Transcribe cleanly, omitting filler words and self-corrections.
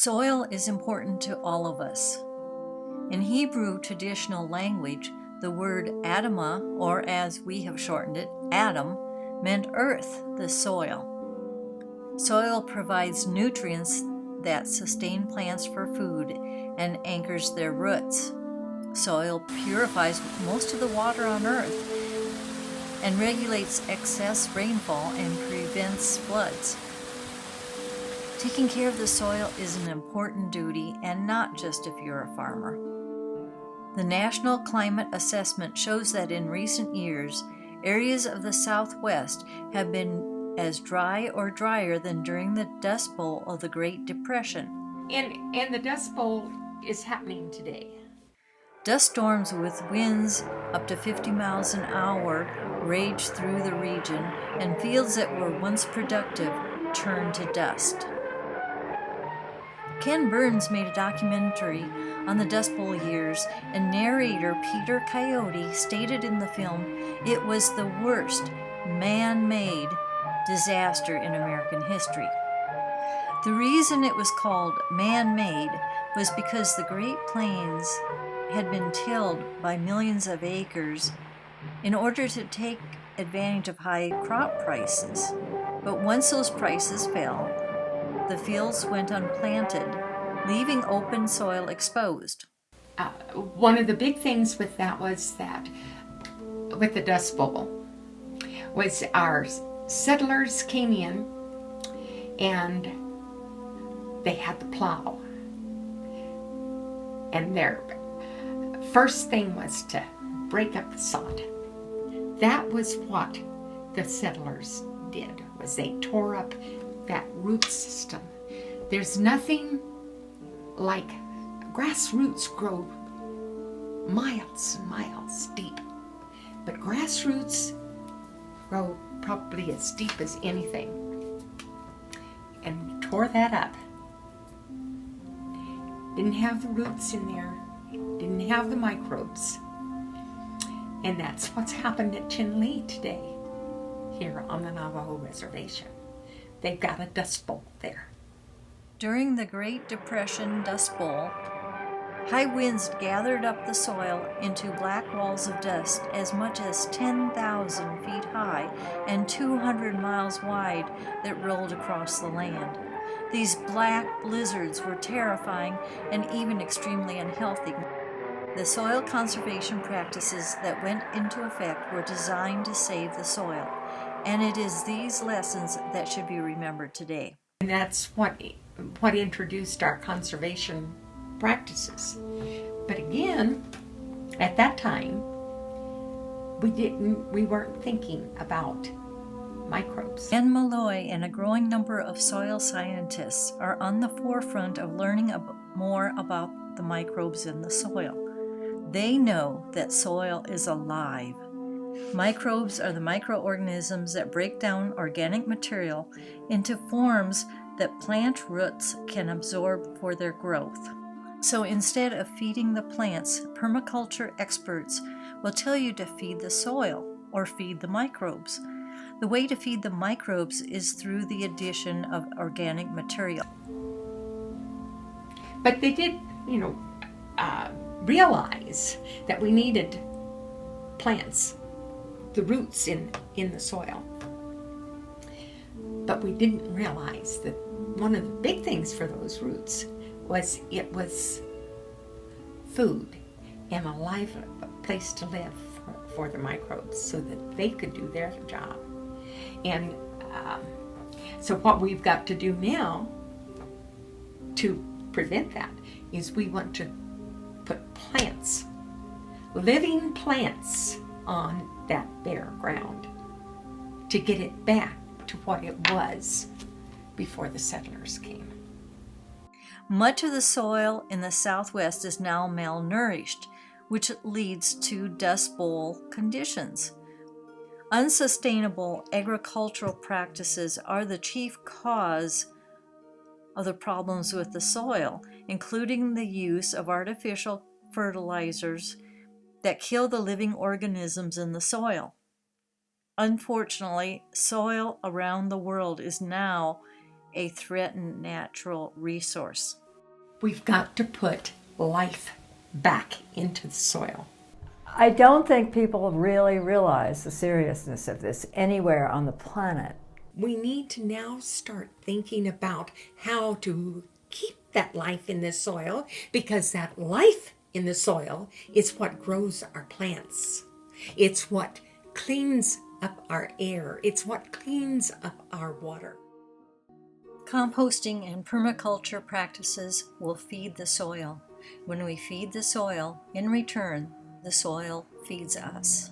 Soil is important to all of us. In Hebrew traditional language, the word Adamah, or as we have shortened it, Adam, meant earth, the soil. Soil provides nutrients that sustain plants for food and anchors their roots. Soil purifies most of the water on earth and regulates excess rainfall and prevents floods. Taking care of the soil is an important duty, and not just if you're a farmer. The National Climate Assessment shows that in recent years, areas of the Southwest have been as dry or drier than during the Dust Bowl of the Great Depression. And the Dust Bowl is happening today. Dust storms with winds up to 50 miles an hour rage through the region, and fields that were once productive turn to dust. Ken Burns made a documentary on the Dust Bowl years, and narrator Peter Coyote stated in the film it was the worst man-made disaster in American history. The reason it was called man-made was because the Great Plains had been tilled by millions of acres in order to take advantage of high crop prices. But once those prices fell, the fields went unplanted, leaving open soil exposed. One of the big things with that was that, with the Dust Bowl, was our settlers came in and they had the plow. And their first thing was to break up the sod. That was what the settlers did, was they tore up that root system. There's nothing like grass roots grow miles and miles deep, but grass roots grow probably as deep as anything. And tore that up. Didn't have the roots in there, didn't have the microbes. And that's what's happened at Chinle today, here on the Navajo Reservation. They've got a Dust Bowl there. During the Great Depression Dust Bowl, high winds gathered up the soil into black walls of dust as much as 10,000 feet high and 200 miles wide that rolled across the land. These black blizzards were terrifying and even extremely unhealthy. The soil conservation practices that went into effect were designed to save the soil, and it is these lessons that should be remembered today. And that's what introduced our conservation practices. But again, at that time, we weren't thinking about microbes. Anne Meloy and a growing number of soil scientists are on the forefront of learning more about the microbes in the soil. They know that soil is alive. Microbes are the microorganisms that break down organic material into forms that plant roots can absorb for their growth. So instead of feeding the plants, permaculture experts will tell you to feed the soil or feed the microbes. The way to feed the microbes is through the addition of organic material. But they did, realize that we needed plants, the roots in the soil. But we didn't realize that one of the big things for those roots was it was food and a place to live for the microbes so that they could do their job. And so what we've got to do now to prevent that is we want to put plants, living plants, on that bare ground to get it back to what it was before the settlers came. Much of the soil in the Southwest is now malnourished, which leads to Dust Bowl conditions. Unsustainable agricultural practices are the chief cause of the problems with the soil, including the use of artificial fertilizers that kill the living organisms in the soil. Unfortunately, soil around the world is now a threatened natural resource. We've got to put life back into the soil. I don't think people really realize the seriousness of this anywhere on the planet. We need to now start thinking about how to keep that life in the soil, because that life in the soil is what grows our plants. It's what cleans up our air. It's what cleans up our water. Composting and permaculture practices will feed the soil. When we feed the soil, in return, the soil feeds us.